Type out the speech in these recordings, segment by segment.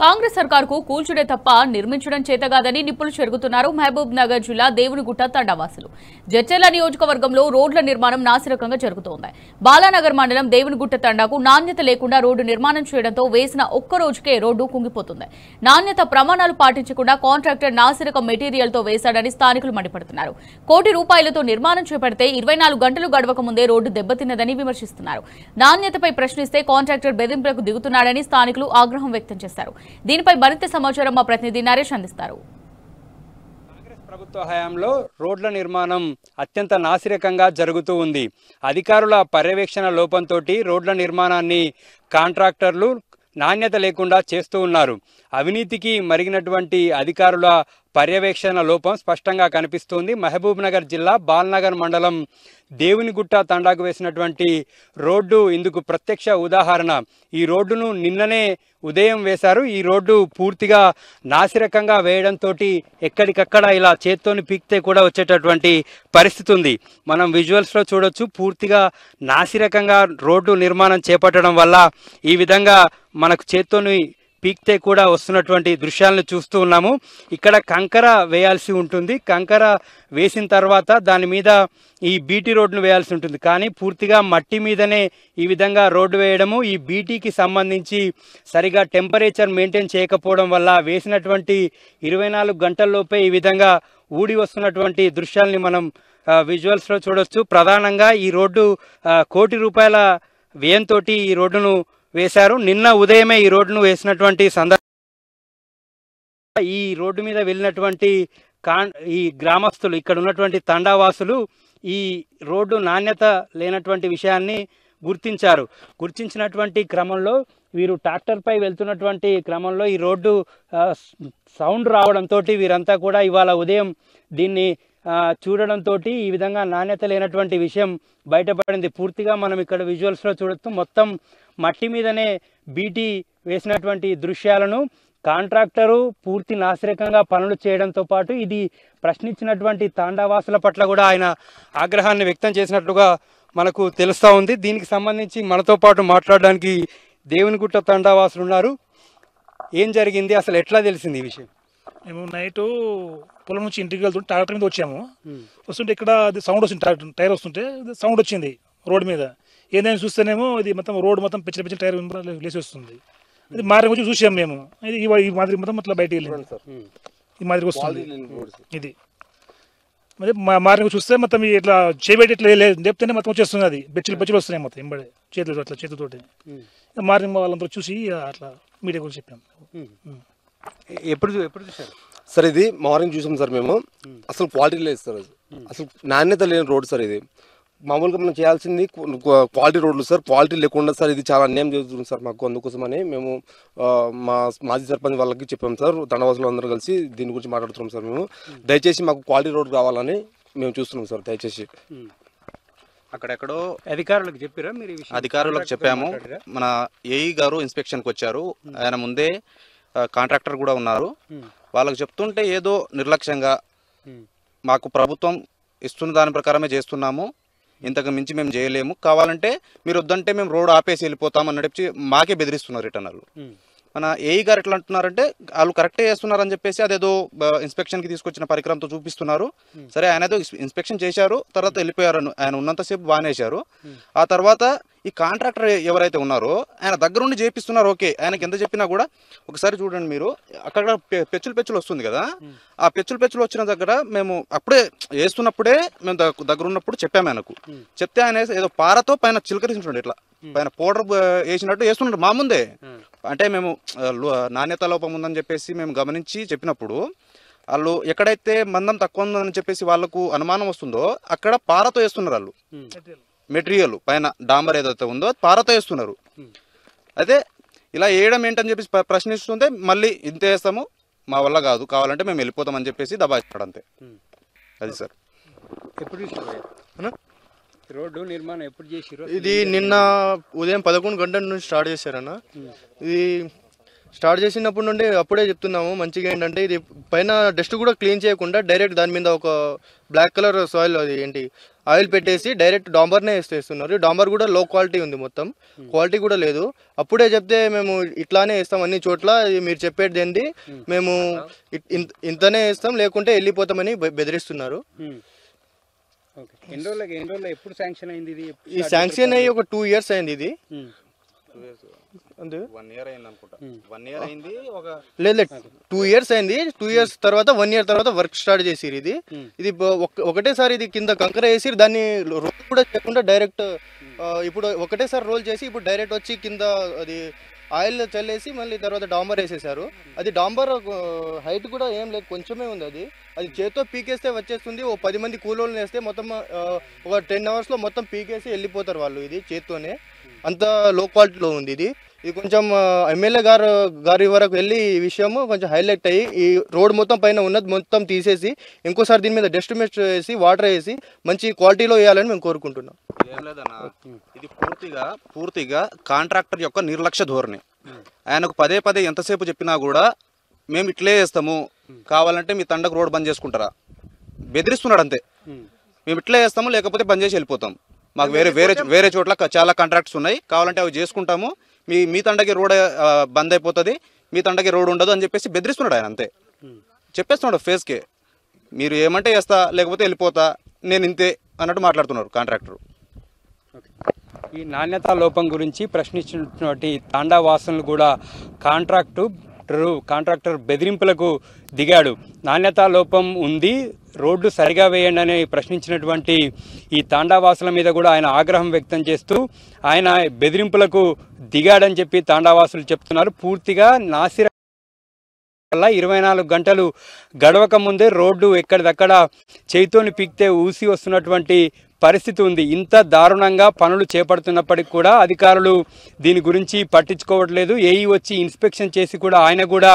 కాంగ్రెస్ సర్కార్కు కూల్చుడే తప్ప నిర్మించడం చేతగాదని నిప్పులు చెరుగుతున్నారు మహబూబ్ నగర్ జిల్లా దేవునిగుట్ట తండావాసులు. జడ్చర్ల నియోజకవర్గంలో రోడ్ల నిర్మాణం నాసిరకంగా జరుగుతోంది. బాలానగర్ మండలం దేవునిగుట్ట తండాకు నాణ్యత లేకుండా రోడ్డు నిర్మాణం చేయడంతో వేసిన ఒక్క రోజుకే రోడ్డు కుంగిపోతుంది. నాణ్యత ప్రమాణాలు పాటించకుండా కాంట్రాక్టర్ నాసిరకం మెటీరియల్తో వేశాడని స్థానికులు మండిపడుతున్నారు. కోటి రూపాయలతో నిర్మాణం చేపడితే 24 గంటలు గడవక ముందే రోడ్డు దెబ్బతిన్నదని విమర్శిస్తున్నారు. నాణ్యతపై ప్రశ్నిస్తే కాంట్రాక్టర్ బెదింపులకు దిగుతున్నాడని స్థానికులు ఆగ్రహం వ్యక్తం చేశారు. దీనిపై మరింత సమాచారం మా ప్రతినిధి నరేష్ అందిస్తారు. కాంగ్రెస్ ప్రభుత్వ హయాంలో రోడ్ల నిర్మాణం అత్యంత నాసిరకంగా జరుగుతూ ఉంది. అధికారుల పర్యవేక్షణ లోపంతో రోడ్ల నిర్మాణాన్ని కాంట్రాక్టర్లు నాణ్యత లేకుండా చేస్తూ ఉన్నారు. అవినీతికి మరిగినటువంటి అధికారుల పర్యవేక్షణ లోపం స్పష్టంగా కనిపిస్తోంది. మహబూబ్ నగర్ జిల్లా బాల్నగర్ మండలం దేవునిగుట్ట తండాకు వేసినటువంటి రోడ్డు ఇందుకు ప్రత్యక్ష ఉదాహరణ. ఈ రోడ్డును నిన్ననే ఉదయం వేశారు. ఈ రోడ్డు పూర్తిగా నాసిరకంగా వేయడంతో ఎక్కడికక్కడ ఇలా చేత్తోని పీక్తే కూడా వచ్చేటటువంటి పరిస్థితి ఉంది. మనం విజువల్స్లో చూడొచ్చు. పూర్తిగా నాసిరకంగా రోడ్డు నిర్మాణం చేపట్టడం వల్ల ఈ విధంగా మనకు చేత్తోని పీక్తే కూడా వస్తున్నటువంటి దృశ్యాలను చూస్తూ ఉన్నాము. ఇక్కడ కంకర వేయాల్సి ఉంటుంది. కంకర వేసిన తర్వాత దాని మీద ఈ బీటీ రోడ్డును వేయాల్సి ఉంటుంది. కానీ పూర్తిగా మట్టి మీదనే ఈ విధంగా రోడ్డు వేయడము, ఈ బీటీకి సంబంధించి సరిగా టెంపరేచర్ మెయింటైన్ చేయకపోవడం వల్ల వేసినటువంటి 24 గంటల్లోపే ఈ విధంగా ఊడి వస్తున్నటువంటి దృశ్యాల్ని మనం విజువల్స్లో చూడొచ్చు. ప్రధానంగా ఈ రోడ్డు కోటి రూపాయల వ్యయంతో ఈ రోడ్డును వేశారు. నిన్న ఉదయమే ఈ రోడ్డును వేసినటువంటి ఈ రోడ్డు మీద వెళ్ళినటువంటి ఈ గ్రామస్తులు, ఇక్కడ ఉన్నటువంటి తండావాసులు ఈ రోడ్డు నాణ్యత లేనటువంటి విషయాన్ని గుర్తించారు. గుర్తించినటువంటి క్రమంలో వీరు ట్రాక్టర్పై వెళ్తున్నటువంటి క్రమంలో ఈ రోడ్డు సౌండ్ రావడంతో వీరంతా కూడా ఇవాళ ఉదయం దీన్ని చూడడంతో ఈ విధంగా నాణ్యత లేనటువంటి విషయం బయటపడింది. పూర్తిగా మనం ఇక్కడ విజువల్స్లో చూడొచ్చు. మొత్తం మట్టి మీదనే బీటీ వేసినటువంటి దృశ్యాలను కాంట్రాక్టరు పూర్తి నాసిరకంగా పనులు చేయడంతో పాటు ఇది ప్రశ్నించినటువంటి తాండావాసుల పట్ల కూడా ఆయన ఆగ్రహాన్ని వ్యక్తం చేసినట్లుగా మనకు తెలుస్తూ ఉంది. దీనికి సంబంధించి మనతో పాటు మాట్లాడడానికి దేవునిగుట్ట తండావాసులు ఉన్నారు. ఏం జరిగింది, అసలు ఎట్లా తెలిసింది ఈ విషయం? మేము నైట్ పొలం నుంచి ఇంటికి వెళ్తుంటే ట్రాక్టర్ మీద వచ్చాము. వస్తుంటే ఇక్కడ అది సౌండ్ వస్తుంది, టైర్ వస్తుంటే సౌండ్ వచ్చింది రోడ్డు మీద. ఏదైనా చూస్తేనేమో ఇది మొత్తం రోడ్డు మొత్తం పిచ్చిన టైర్ లేచి వస్తుంది. అది మాదిరి వచ్చి చూసాము మేము. ఈ మాదిరి మొత్తం అట్లా బయట వెళ్ళింది, ఈ మాదిరికి వస్తుంది. ఇది మరి మాదిరి చూస్తే మొత్తం ఇట్లా చేయబెట్టి ఇట్లా లేపితేనే మొత్తం వచ్చేస్తుంది. అది బెచ్చులు వస్తున్నాయి మొత్తం ఎంబడే చేతులు అట్లా చేతులతోటి. మాదిరి వాళ్ళందరూ చూసి అట్లా మీడియా గురించి చెప్పాము. ఎప్పుడు చూసారు సార్? ఇది మార్నింగ్ చూసాం సార్ మేము. అసలు క్వాలిటీ లేదు సార్, అసలు నాణ్యత లేని రోడ్ సార్. ఇది మామూలుగా మనం చేయాల్సింది క్వాలిటీ రోడ్లు సార్. క్వాలిటీ లేకుండా సార్ ఇది చాలా అన్యాయం జరుగుతుంది సార్ మాకు. అందుకోసమని మేము మా మాజీ సర్పంచ్ వాళ్ళకి చెప్పాము సార్. తండవాసులు అందరూ కలిసి దీని గురించి మాట్లాడుతున్నాం సార్. మేము దయచేసి మాకు క్వాలిటీ రోడ్ కావాలని మేము చూస్తున్నాం సార్. దయచేసి అక్కడెక్కడో అధికారులకు చెప్పారా మీరు? అధికారులకు చెప్పాము. మన ఏఈ గారు ఇన్స్పెక్షన్కి వచ్చారు. ఆయన ముందే కాంట్రాక్టర్ కూడా ఉన్నారు. వాళ్ళకి చెప్తుంటే ఏదో నిర్లక్ష్యంగా మాకు ప్రభుత్వం ఇస్తున్న దాని ప్రకారమే చేస్తున్నాము, ఇంతకు మించి మేము చేయలేము, కావాలంటే మీరు వద్దంటే మేము రోడ్ ఆపేసి వెళ్ళిపోతాం అని చెప్పి మాకే బెదిరిస్తున్నారు రిటర్నర్లు. మన ఏఈ గారు ఎట్లా అంటున్నారంటే వాళ్ళు కరెక్టే చేస్తున్నారని చెప్పేసి అదేదో ఇన్స్పెక్షన్కి తీసుకొచ్చిన పరికరంతో చూపిస్తున్నారు. సరే, ఆయన ఏదో ఇన్స్పెక్షన్ చేశారు, తర్వాత వెళ్ళిపోయారు. ఆయన ఉన్నంతసేపు బాగానేశారు. ఆ తర్వాత ఈ కాంట్రాక్టర్ ఎవరైతే ఉన్నారో ఆయన దగ్గరుండి చేపిస్తున్నారు. ఓకే, ఆయనకి ఎంత చెప్పినా కూడా ఒకసారి చూడండి మీరు, అక్కడ పెచ్చులు వస్తుంది కదా, ఆ పెచ్చులు వచ్చిన దగ్గర మేము అప్పుడే వేస్తున్నప్పుడే మేము దగ్గర ఉన్నప్పుడు చెప్పాము ఆయనకు. చెప్తే ఆయన ఏదో పారతో పైన చిలకరిస్తుండే, ఇట్లా పైన పౌడర్ వేసినట్టు వేస్తున్నాడు మా ముందే. అంటే మేము నాణ్యత లోపం ఉందని చెప్పేసి మేము గమనించి చెప్పినప్పుడు వాళ్ళు ఎక్కడైతే మందం తక్కువ ఉందని చెప్పేసి వాళ్ళకు అనుమానం వస్తుందో అక్కడ పారతో వేస్తున్నారు. వాళ్ళు మెటీరియల్ పైన డాంబర్ ఏదైతే ఉందో పారతో వేస్తున్నారు. అదే ఇలా వేయడం ఏంటని చెప్పేసి ప్రశ్నిస్తుంటే మళ్ళీ ఇంత వేస్తాము, మా వల్ల కాదు, కావాలంటే మేము వెళ్ళిపోతామని చెప్పేసి దబాయిస్తాడు అంతే. అది సార్. ఎప్పుడు రోడ్డు నిర్మాణం ఎప్పుడు చేసిరు? ఇది నిన్న ఉదయం 11 గంటల నుంచి స్టార్ట్ చేశారన్న. ఇది స్టార్ట్ చేసినప్పటి నుండి అప్పుడే చెప్తున్నాము మంచిగా ఏంటంటే ఇది పైన డస్ట్ కూడా క్లీన్ చేయకుండా డైరెక్ట్ దాని మీద ఒక బ్లాక్ కలర్ సాయిల్ అది ఏంటి ఆయిల్ పెట్టేసి డైరెక్ట్ డాంబర్నే వేస్తున్నారు. డాంబర్ కూడా లో క్వాలిటీ ఉంది, మొత్తం క్వాలిటీ కూడా లేదు. అప్పుడే చెప్తే మేము ఇట్లానే వేస్తాం అన్ని చోట్ల, మీరు చెప్పేది ఏంటి మేము ఇంతనే వేస్తాం లేకుంటే వెళ్ళిపోతామని బెదిరిస్తున్నారు. ఎప్పుడు శాంక్షన్ అయింది ఇది? ఈ శాంక్షన్ అయ్యి ఒక 2 years అయింది ఇది. లేదు 2 years అయింది. 2 years తర్వాత 1 year తర్వాత వర్క్ స్టార్ట్ చేసిరు. ఇది ఒకటేసారి ఇది కింద కంకర వేసి దాన్ని రోల్ కూడా చేయకుండా డైరెక్ట్ ఇప్పుడు ఒకటేసారి రోల్ చేసి ఇప్పుడు డైరెక్ట్ వచ్చి కింద అది ఆయిల్ చల్లేసి మళ్ళీ తర్వాత డాంబర్ వేసేసారు. అది డాంబర్ హైట్ కూడా ఏం లేదు, కొంచెమే ఉంది. అది చేత్తో పీకేస్తే వచ్చేస్తుంది. ఓ 10 మంది కూలోళ్ళని వేస్తే మొత్తం ఒక 10 hours లో మొత్తం పీకేసి వెళ్ళిపోతారు వాళ్ళు. ఇది చేత్తోనే అంత లో క్వాలిటీలో ఉంది. ఇది కొంచెం ఎమ్మెల్యే గారి వరకు వెళ్ళి ఈ విషయము కొంచెం హైలైట్ అయ్యి ఈ రోడ్ మొత్తం పైన ఉన్నది మొత్తం తీసేసి ఇంకోసారి దీని మీద డస్ట్ వేసి వాటర్ వేసి మంచి క్వాలిటీలో వేయాలని మేము కోరుకుంటున్నాం. ఏం లేదన్నా, ఇది పూర్తిగా కాంట్రాక్టర్ యొక్క నిర్లక్ష్య ధోరణి. ఆయనకు పదే ఎంతసేపు చెప్పినా కూడా మేము ఇట్లే చేస్తాము, కావాలంటే మీ తండకు రోడ్ బంద్ చేసుకుంటారా, బెదిరిస్తున్నాడు అంతే. మేము ఇట్లే చేస్తాము లేకపోతే బంద్ చేసి వెళ్ళిపోతాం, మాకు వేరే చోట్ల చాలా కాంట్రాక్ట్స్ ఉన్నాయి, కావాలంటే అవి చేసుకుంటాము, మీ తండకి రోడ్ బంద్ అయిపోతుంది, మీ తండకి రోడ్ ఉండదు అని చెప్పేసి బెదిరిస్తున్నాడు ఆయన అంతే. చెప్పేస్తున్నాడు ఫేస్కే, మీరు ఏమంటే చేస్తా లేకపోతే వెళ్ళిపోతా, నేను ఇంతే అన్నట్టు మాట్లాడుతున్నారు కాంట్రాక్టర్. ఈ నాణ్యతా లోపం గురించి ప్రశ్నించినటువంటి తాండా వాసులు కూడా కాంట్రాక్టర్ బెదిరింపులకు దిగాడు. నాణ్యతా లోపం ఉంది, రోడ్డు సరిగా వేయండి అని ప్రశ్నించినటువంటి ఈ తాండావాసుల మీద కూడా ఆయన ఆగ్రహం వ్యక్తం చేస్తూ ఆయన బెదిరింపులకు దిగాడని చెప్పి తాండావాసులు చెప్తున్నారు. పూర్తిగా నాసిర వల్ల 24 గంటలు గడవక ముందే రోడ్డు ఎక్కడిదక్కడ చేయితోని పీక్తే ఊసి వస్తున్నటువంటి పరిస్థితి ఉంది. ఇంత దారుణంగా పనులు చేపడుతున్నప్పటికీ కూడా అధికారులు దీని గురించి పట్టించుకోవట్లేదు. ఏఈ వచ్చి ఇన్స్పెక్షన్ చేసి కూడా ఆయన కూడా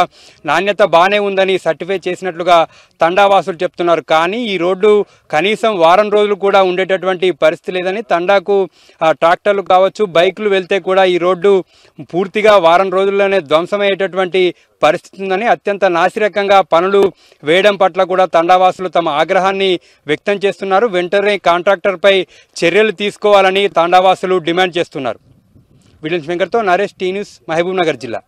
నాణ్యత బాగానే ఉందని సర్టిఫై చేసినట్లుగా తండావాసులు చెప్తున్నారు. కానీ ఈ రోడ్డు కనీసం వారం రోజులు కూడా ఉండేటటువంటి పరిస్థితి లేదని, తండాకు ట్రాక్టర్లు కావచ్చు బైకులు వెళ్తే కూడా ఈ రోడ్డు పూర్తిగా వారం రోజుల్లోనే ధ్వంసమయ్యేటటువంటి పరిస్థితి ఉందని, అత్యంత నాసిరకంగా పనులు వేయడం పట్ల కూడా తండావాసులు తమ ఆగ్రహాన్ని వ్యక్తం చేస్తున్నారు. వెంటనే కాంట్రాక్టర్పై చర్యలు తీసుకోవాలని తండావాసులు డిమాండ్ చేస్తున్నారు. వీడియో శంకర్తో Naresh, T news, Mahabubnagar జిల్లా.